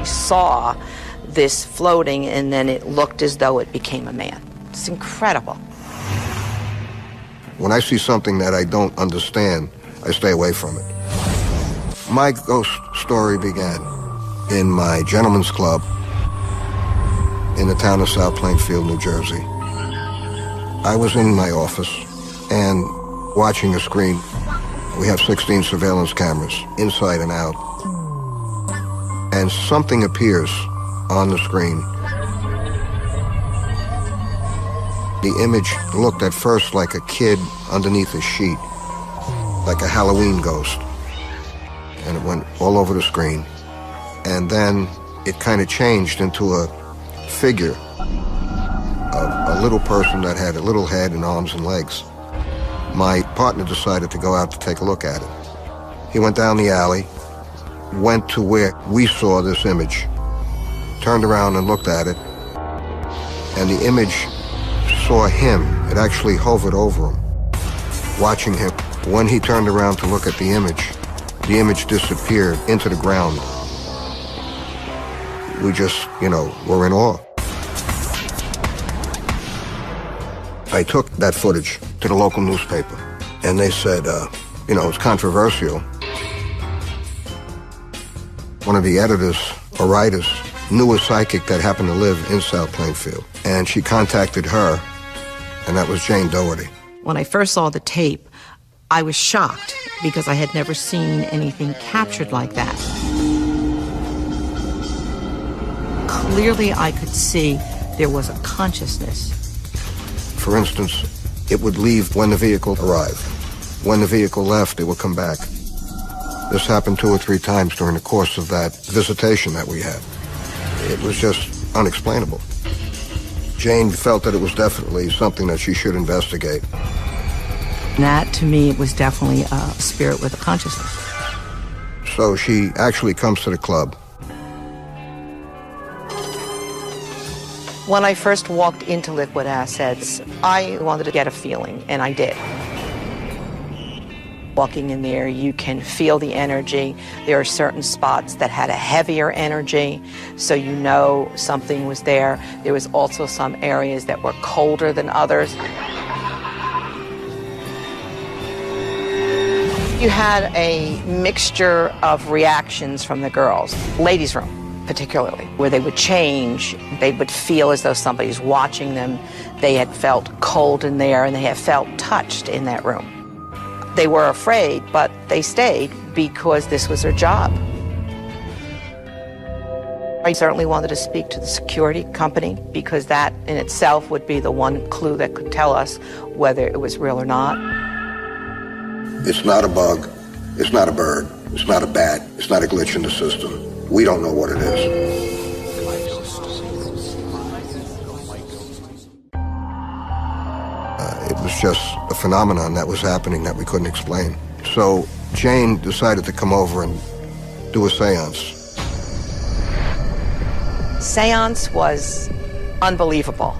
actually saw this floating, and then it looked as though it became a man. It's incredible. When I see something that I don't understand, I stay away from it. My ghost story began in my gentleman's club in the town of South Plainfield, New Jersey. I was in my office and watching a screen. We have 16 surveillance cameras, inside and out. And something appears on the screen. The image looked at first like a kid underneath a sheet, like a Halloween ghost. And it went all over the screen. And then it kind of changed into a figure of a little person that had a little head and arms and legs. My partner decided to go out to take a look at it. He went down the alley, went to where we saw this image, turned around and looked at it, and the image saw him. It actually hovered over him, watching him. When he turned around to look at the image disappeared into the ground. We just, were in awe. I took that footage to the local newspaper, and they said, it's controversial. One of the editors or writers knew a psychic that happened to live in South Plainfield, and she contacted her, and that was Jane Doherty. When I first saw the tape, I was shocked because I had never seen anything captured like that. Clearly, I could see there was a consciousness. For instance, it would leave when the vehicle arrived. When the vehicle left, it would come back. This happened 2 or 3 times during the course of that visitation that we had. It was just unexplainable. Jane felt that it was definitely something that she should investigate. That, to me, was definitely a spirit with a consciousness. So she actually comes to the club. When I first walked into Liquid Assets, I wanted to get a feeling, and I did. Walking in there, you can feel the energy. There are certain spots that had a heavier energy, so you know something was there. There was also some areas that were colder than others. You had a mixture of reactions from the girls. Ladies' room, particularly, where they would change. They would feel as though somebody's watching them. They had felt cold in there, and they had felt touched in that room. They were afraid, but they stayed because this was their job. I certainly wanted to speak to the security company because that in itself would be the one clue that could tell us whether it was real or not. It's not a bug, it's not a bird, it's not a bat, it's not a glitch in the system. We don't know what it is. It was just a phenomenon that was happening that we couldn't explain. So Jane decided to come over and do a seance. Seance was unbelievable.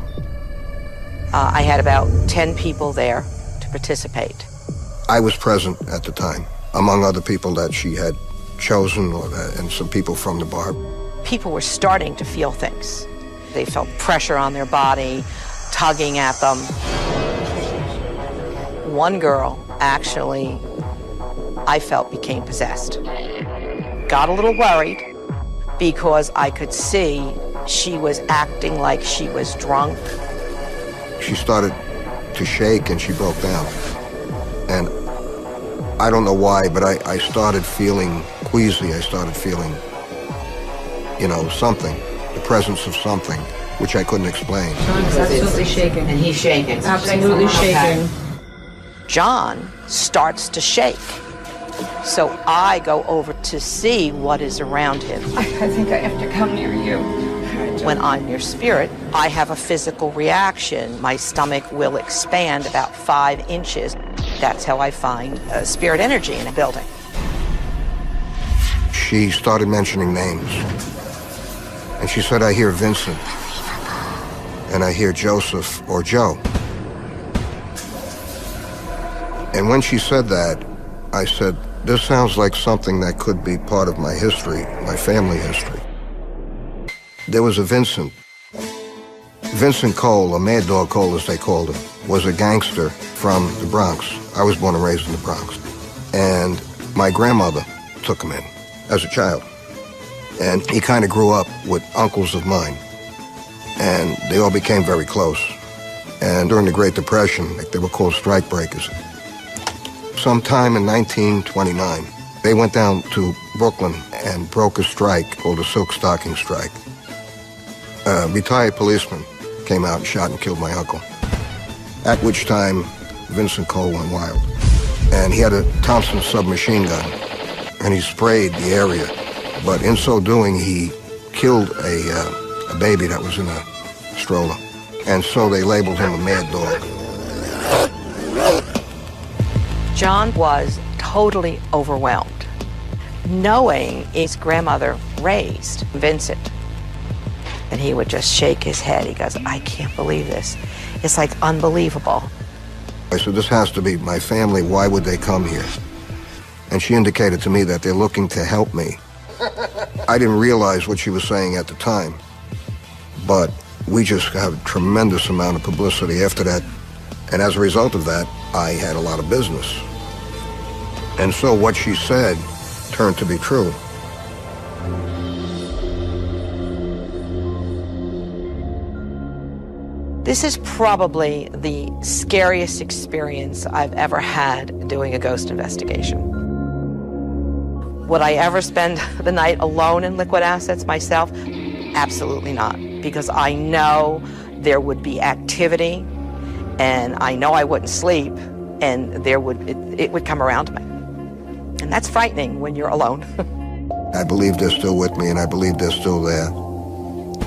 I had about 10 people there to participate. I was present at the time, among other people that she had chosen, and some people from the bar. People were starting to feel things. They felt pressure on their body, tugging at them. One girl, actually, I felt became possessed. Got a little worried because I could see she was acting like she was drunk. She started to shake and she broke down. And I don't know why, but I started feeling queasy. I started feeling, something, the presence of something, which I couldn't explain. John's absolutely shaking. And he's shaking. Absolutely shaking. John starts to shake. So I go over to see what is around him. I think I have to come near you. When I'm near spirit, I have a physical reaction. My stomach will expand about 5 inches. That's how I find spirit energy in a building. She started mentioning names. And she said, I hear Vincent. And I hear Joseph or Joe. And when she said that, I said, this sounds like something that could be part of my history, my family history. There was a Vincent. Vincent Cole, or Mad Dog Cole as they called him, was a gangster from the Bronx. I was born and raised in the Bronx. And my grandmother took him in as a child. And he kind of grew up with uncles of mine. And they all became very close. And during the Great Depression, they were called strike breakers. Sometime in 1929, they went down to Brooklyn and broke a strike called the Silk Stocking Strike. A retired policeman came out and shot and killed my uncle. At which time, Vincent Cole went wild. And he had a Thompson submachine gun, and he sprayed the area. But in so doing, he killed a baby that was in a stroller. And so they labeled him a mad dog. John was totally overwhelmed, knowing his grandmother raised Vincent. And he would just shake his head. He goes, I can't believe this. It's like unbelievable. I said, this has to be my family. Why would they come here? And she indicated to me that they're looking to help me. I didn't realize what she was saying at the time, but we just had a tremendous amount of publicity after that. And as a result of that, I had a lot of business. And so what she said turned to be true. This is probably the scariest experience I've ever had doing a ghost investigation. Would I ever spend the night alone in Liquid Assets myself? Absolutely not, because I know there would be activity, and I know I wouldn't sleep, and it would come around me. And that's frightening when you're alone. I believe they're still with me, and I believe they're still there.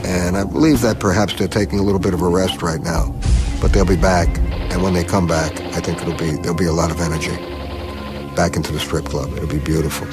And I believe that perhaps they're taking a little bit of a rest right now, but they'll be back. And when they come back, I think there'll be a lot of energy back into the strip club. It'll be beautiful.